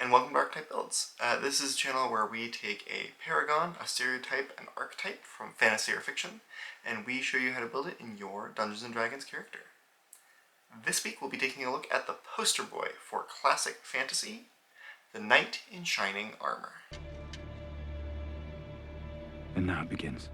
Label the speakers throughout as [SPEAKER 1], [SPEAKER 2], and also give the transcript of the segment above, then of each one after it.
[SPEAKER 1] and welcome to Archetype Builds. This is a channel where we take a paragon, a stereotype, an archetype from fantasy or fiction, and we show you how to build it in your Dungeons & Dragons character. This week we'll be taking a look at the poster boy for classic fantasy, the Knight in Shining Armor.
[SPEAKER 2] And now it begins.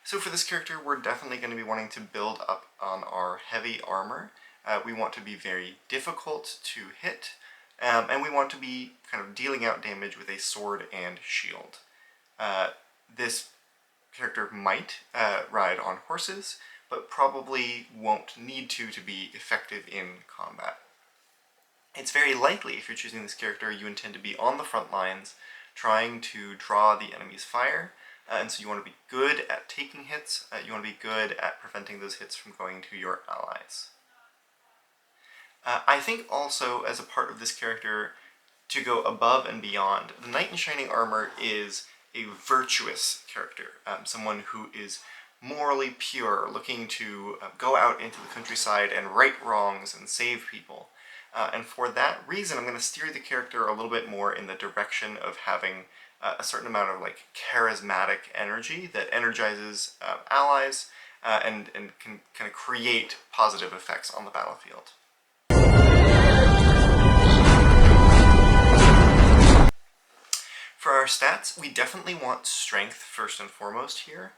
[SPEAKER 1] So for this character, we're definitely going to be wanting to build up on our heavy armor. We want to be very difficult to hit, and we want to be kind of dealing out damage with a sword and shield. This character might ride on horses, but probably won't need to be effective in combat. It's very likely, if you're choosing this character, you intend to be on the front lines, trying to draw the enemy's fire, and so you want to be good at taking hits, you want to be good at preventing those hits from going to your allies. I think also, as a part of this character, to go above and beyond, the Knight in Shining Armor is a virtuous character, someone who is morally pure, looking to go out into the countryside and right wrongs and save people. And for that reason, I'm going to steer the character a little bit more in the direction of having a certain amount of charismatic energy that energizes allies and can kind of create positive effects on the battlefield. For our stats, we definitely want strength first and foremost here.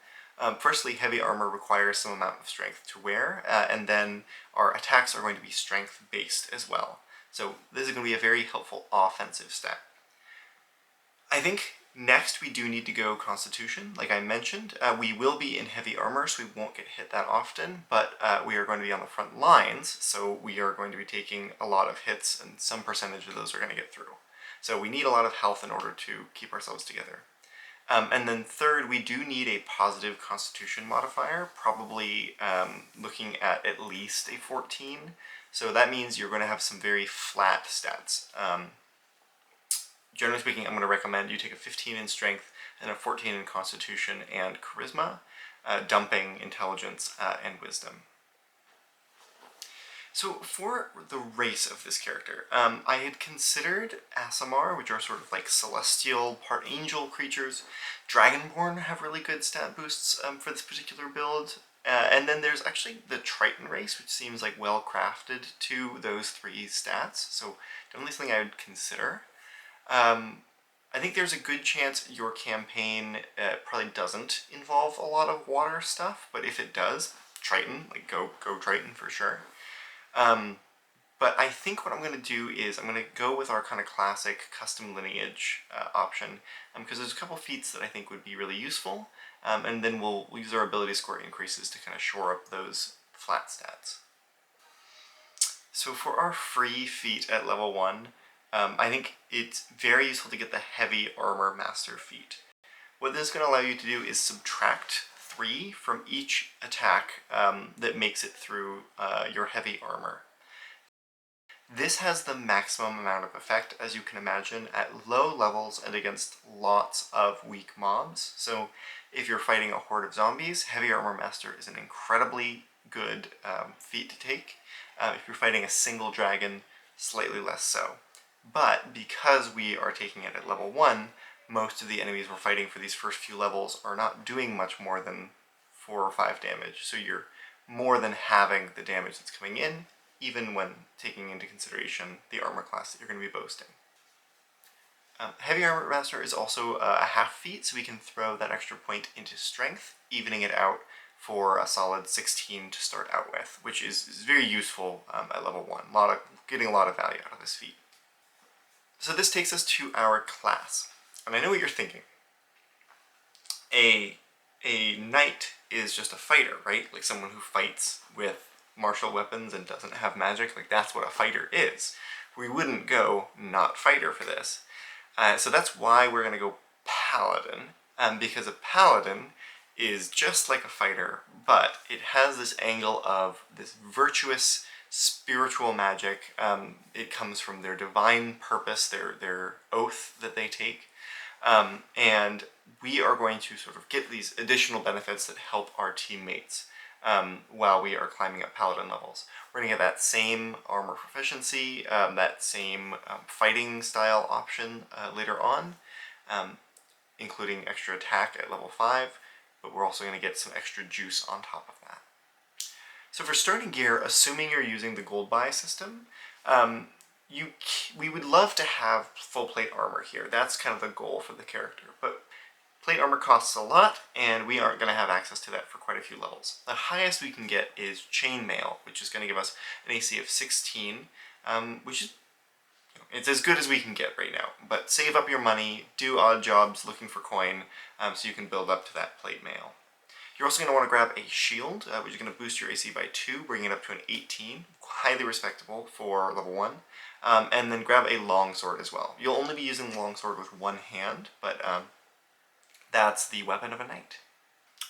[SPEAKER 1] Firstly, heavy armor requires some amount of strength to wear, and then our attacks are going to be strength-based as well. So this is going to be a very helpful offensive stat. I think next we do need to go Constitution. Like I mentioned, we will be in heavy armor, so we won't get hit that often, but we are going to be on the front lines, so we are going to be taking a lot of hits, and some percentage of those are going to get through. So we need a lot of health in order to keep ourselves together. And then third, we do need a positive Constitution modifier, probably looking at least a 14. So that means you're going to have some very flat stats. Generally speaking, I'm going to recommend you take a 15 in Strength and a 14 in Constitution and Charisma, dumping Intelligence and Wisdom. So for the race of this character, I had considered Aasimar, which are sort of like celestial, part angel creatures. Dragonborn have really good stat boosts for this particular build. And then there's actually the Triton race, which seems like well crafted to those three stats. So definitely something I would consider. I think there's a good chance your campaign probably doesn't involve a lot of water stuff, but if it does, Triton, go Triton for sure. But I think what I'm going to do is I'm going to go with our kind of classic custom lineage option, because there's a couple feats that I think would be really useful, and then we'll use our ability score increases to kind of shore up those flat stats. So for our free feat at level 1, I think it's very useful to get the Heavy Armor Master feat. What this is going to allow you to do is subtract 3 from each attack that makes it through your heavy armor. This has the maximum amount of effect, as you can imagine, at low levels and against lots of weak mobs. So if you're fighting a horde of zombies, Heavy Armor Master is an incredibly good feat to take. If you're fighting a single dragon, slightly less so. But because we are taking it at level 1, most of the enemies we're fighting for these first few levels are not doing much more than 4 or 5 damage. So you're more than halving the damage that's coming in, even when taking into consideration the armor class that you're going to be boasting. Heavy Armor Master is also a half feat, so we can throw that extra point into strength, evening it out for a solid 16 to start out with, which is very useful at level 1. Getting a lot of value out of this feat. So this takes us to our class. And I know what you're thinking. A knight is just a fighter, right? Like someone who fights with martial weapons and doesn't have magic. Like that's what a fighter is. We wouldn't go not fighter for this. So that's why we're going to go paladin, because a paladin is just like a fighter, but it has this angle of this virtuous spiritual magic. It comes from their divine purpose, their oath that they take, and we are going to sort of get these additional benefits that help our teammates while we are climbing up paladin levels. We're going to get that same armor proficiency, that same fighting style option later on, including extra attack at level 5, but we're also going to get some extra juice on top of that. So for starting gear, assuming you're using the gold buy system, we would love to have full plate armor here. That's kind of the goal for the character, but plate armor costs a lot, and we aren't going to have access to that for quite a few levels. The highest we can get is chainmail, which is going to give us an AC of 16, which is it's as good as we can get right now. But save up your money, do odd jobs looking for coin, so you can build up to that plate mail. You're also going to want to grab a shield, which is going to boost your AC by 2, bringing it up to an 18. Highly respectable for level 1. And then grab a longsword as well. You'll only be using the longsword with one hand, but that's the weapon of a knight.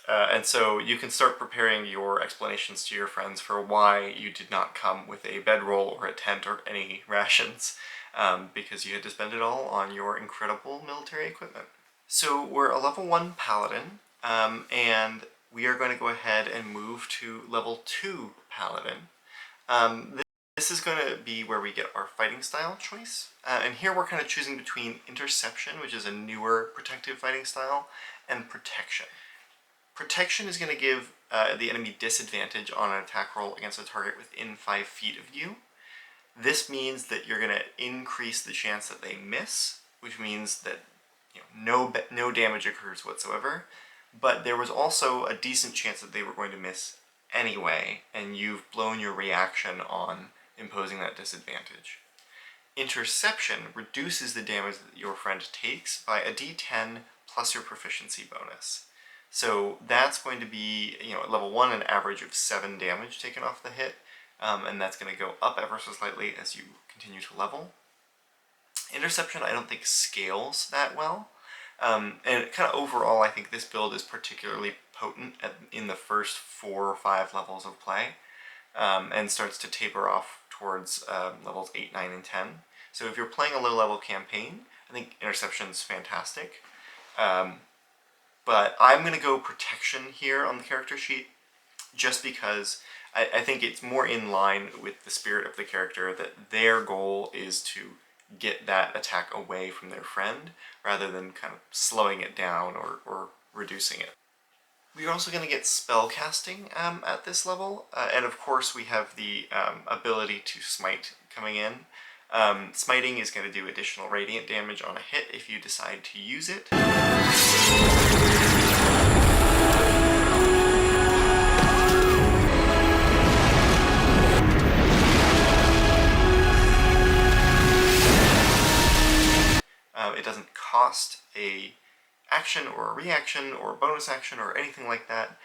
[SPEAKER 1] And so you can start preparing your explanations to your friends for why you did not come with a bedroll or a tent or any rations, because you had to spend it all on your incredible military equipment. So we're a level 1 paladin, and we are going to go ahead and move to level 2 paladin. This is going to be where we get our fighting style choice, and here we're kind of choosing between interception, which is a newer protective fighting style, and protection. Protection is going to give the enemy disadvantage on an attack roll against a target within 5 feet of you. This means that you're going to increase the chance that they miss, which means that no damage occurs whatsoever. But there was also a decent chance that they were going to miss anyway, and you've blown your reaction on imposing that disadvantage. Interception reduces the damage that your friend takes by a d10 plus your proficiency bonus. So that's going to be, at level 1, an average of 7 damage taken off the hit, and that's going to go up ever so slightly as you continue to level. Interception I don't think scales that well, and kind of overall I think this build is particularly potent in the first 4 or 5 levels of play, and starts to taper off towards levels 8, 9, and 10. So if you're playing a low-level campaign, I think Interception's fantastic. But I'm going to go Protection here on the character sheet, just because I think it's more in line with the spirit of the character that their goal is to get that attack away from their friend, rather than kind of slowing it down or reducing it. We're also going to get spell casting at this level, and of course we have the ability to smite coming in. Smiting is going to do additional radiant damage on a hit if you decide to use it. It doesn't cost a action or a reaction or a bonus action or anything like that,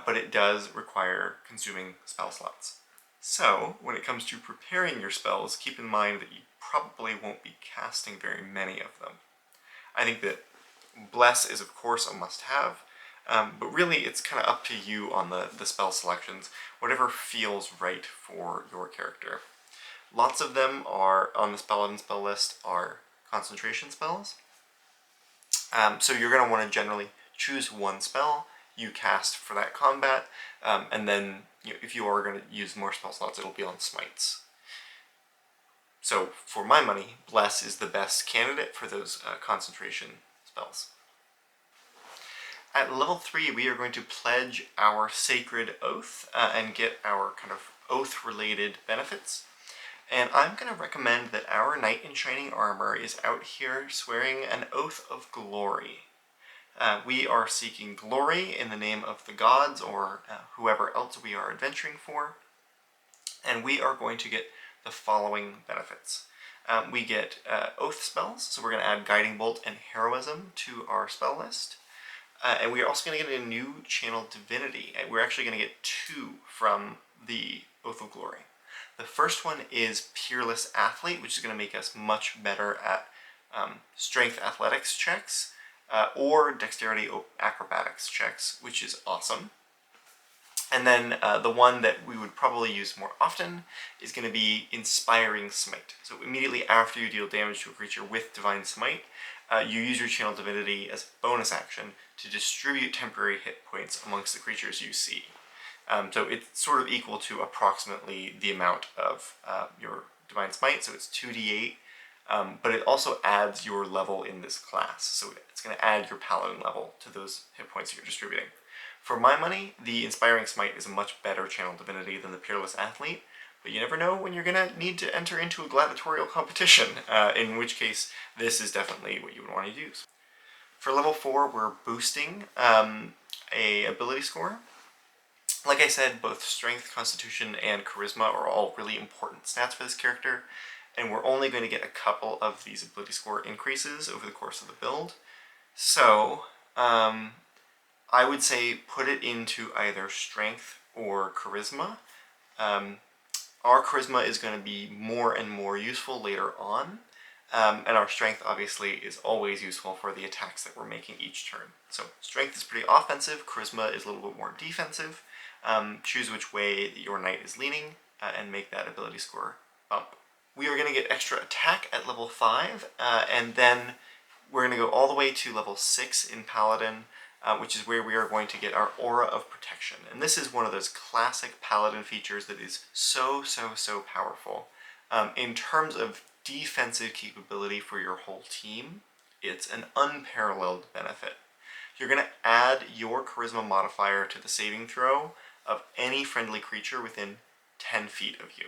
[SPEAKER 1] but it does require consuming spell slots. So, when it comes to preparing your spells, keep in mind that you probably won't be casting very many of them. I think that Bless is of course a must-have, but really it's kind of up to you on the spell selections, whatever feels right for your character. Lots of them are on the paladin spell list are concentration spells. So you're going to want to generally choose one spell you cast for that combat, and then if you are going to use more spell slots, it'll be on smites. So for my money, Bless is the best candidate for those concentration spells. At level 3, we are going to pledge our Sacred Oath and get our kind of oath-related benefits. And I'm going to recommend that our Knight in Shining Armor is out here swearing an Oath of Glory. We are seeking glory in the name of the gods or whoever else we are adventuring for. And we are going to get the following benefits. We get Oath spells, so we're going to add Guiding Bolt and Heroism to our spell list. And we are also going to get a new channel divinity. And we're actually going to get 2 from the Oath of Glory. The first one is Peerless Athlete, which is going to make us much better at strength athletics checks or dexterity acrobatics checks, which is awesome. And then the one that we would probably use more often is going to be Inspiring Smite. So immediately after you deal damage to a creature with Divine Smite, you use your Channel Divinity as a bonus action to distribute temporary hit points amongst the creatures you see. So it's sort of equal to approximately the amount of your Divine Smite, so it's 2d8, but it also adds your level in this class. So it's going to add your Paladin level to those hit points you're distributing. For my money, the Inspiring Smite is a much better Channel Divinity than the Peerless Athlete, but you never know when you're going to need to enter into a gladiatorial competition, in which case this is definitely what you would want to use. For level 4, we're boosting a ability score. Like I said, both Strength, Constitution, and Charisma are all really important stats for this character, and we're only going to get a couple of these ability score increases over the course of the build. So, I would say put it into either Strength or Charisma. Our Charisma is going to be more and more useful later on, and our Strength obviously is always useful for the attacks that we're making each turn. So Strength is pretty offensive, Charisma is a little bit more defensive. Choose which way your knight is leaning and make that ability score bump. We are going to get extra attack at level 5, and then we're going to go all the way to level 6 in Paladin, which is where we are going to get our Aura of Protection. And this is one of those classic Paladin features that is so powerful. In terms of defensive capability for your whole team, it's an unparalleled benefit. You're going to add your Charisma modifier to the saving throw of any friendly creature within 10 feet of you.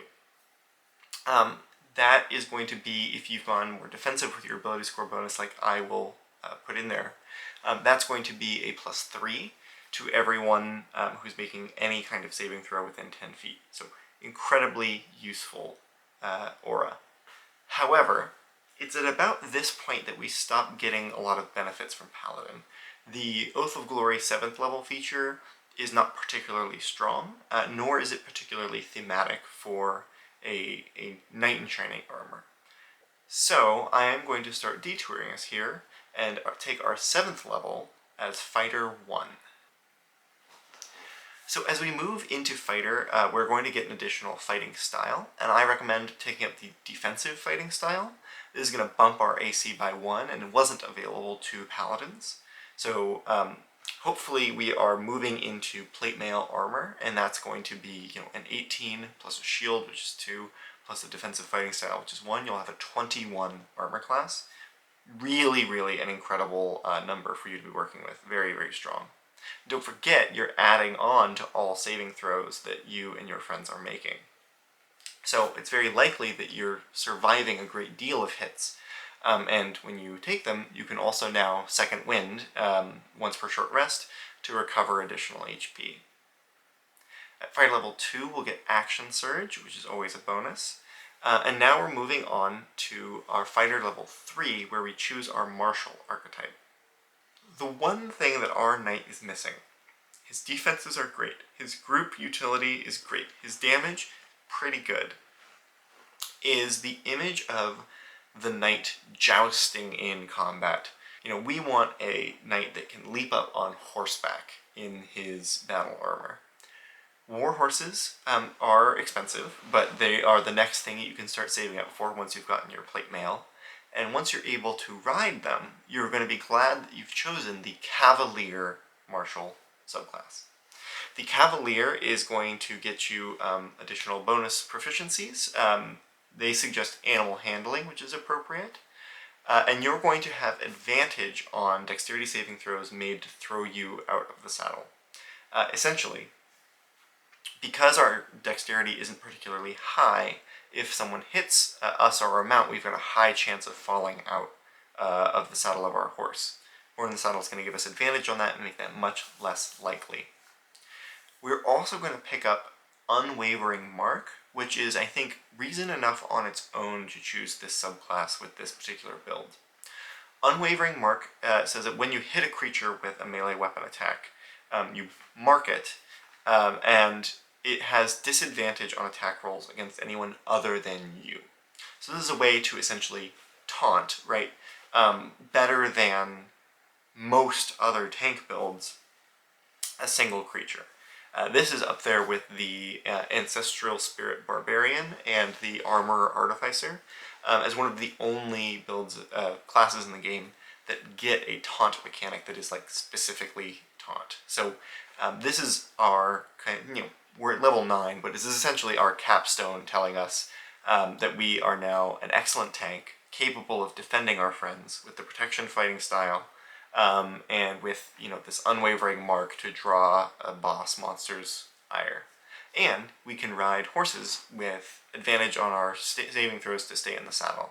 [SPEAKER 1] That is going to be, if you've gone more defensive with your ability score bonus like I will put in there, that's going to be a +3 to everyone who's making any kind of saving throw within 10 feet. So incredibly useful aura. However, it's at about this point that we stop getting a lot of benefits from Paladin. The Oath of Glory 7th level feature is not particularly strong, nor is it particularly thematic for a knight in shining armor. So I am going to start detouring us here and take our 7th level as Fighter 1. So as we move into Fighter, we're going to get an additional fighting style, and I recommend taking up the defensive fighting style. This is going to bump our AC by 1, and it wasn't available to Paladins. So hopefully we are moving into plate mail armor, and that's going to be an 18 plus a shield, which is 2, plus a defensive fighting style, which is 1. You'll have a 21 armor class. Really an incredible number for you to be working with. Very strong. Don't forget, you're adding on to all saving throws that you and your friends are making. So it's very likely that you're surviving a great deal of hits. And when you take them, you can also now second wind, once per short rest, to recover additional HP. At fighter level 2, we'll get Action Surge, which is always a bonus. And now we're moving on to our fighter level 3, where we choose our martial archetype. The one thing that our knight is missing, his defenses are great, his group utility is great, his damage, pretty good, is the image of the knight jousting in combat. We want a knight that can leap up on horseback in his battle armor. War horses are expensive, but they are the next thing you can start saving up for once you've gotten your plate mail. And once you're able to ride them, you're going to be glad that you've chosen the Cavalier martial subclass. The Cavalier is going to get you additional bonus proficiencies. They suggest animal handling, which is appropriate. And you're going to have advantage on dexterity saving throws made to throw you out of the saddle. Essentially, because our dexterity isn't particularly high, if someone hits us or our mount, we've got a high chance of falling out of the saddle of our horse. More in the saddle is going to give us advantage on that and make that much less likely. We're also going to pick up Unwavering Mark, which is, I think, reason enough on its own to choose this subclass with this particular build. Unwavering Mark says that when you hit a creature with a melee weapon attack, you mark it, and it has disadvantage on attack rolls against anyone other than you. So this is a way to essentially taunt, right? Better than most other tank builds, a single creature. This is up there with the Ancestral Spirit Barbarian and the Armor Artificer as one of the only builds classes in the game that get a taunt mechanic that is like specifically taunt. So this is our kind of, we're at level 9, but this is essentially our capstone telling us that we are now an excellent tank, capable of defending our friends with the protection fighting style, and with this unwavering mark to draw a boss monster's ire. And we can ride horses with advantage on our saving throws to stay in the saddle.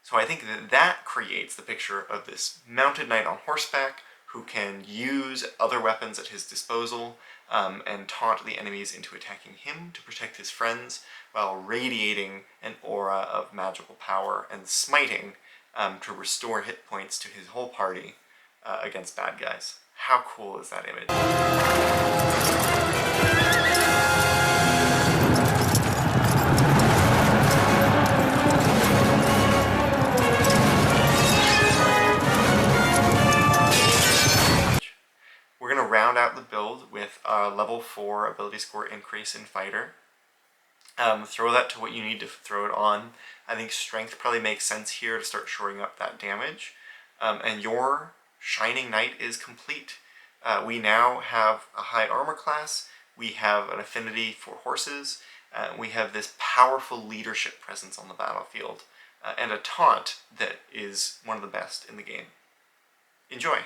[SPEAKER 1] So I think that creates the picture of this mounted knight on horseback who can use other weapons at his disposal and taunt the enemies into attacking him to protect his friends, while radiating an aura of magical power and smiting to restore hit points to his whole party against bad guys. How cool is that image? We're going to round out the build with a level 4 ability score increase in Fighter. Throw that to what you need to throw it on. I think Strength probably makes sense here to start shoring up that damage. And your Shining Knight is complete. We now have a high armor class, we have an affinity for horses, we have this powerful leadership presence on the battlefield, and a taunt that is one of the best in the game. Enjoy!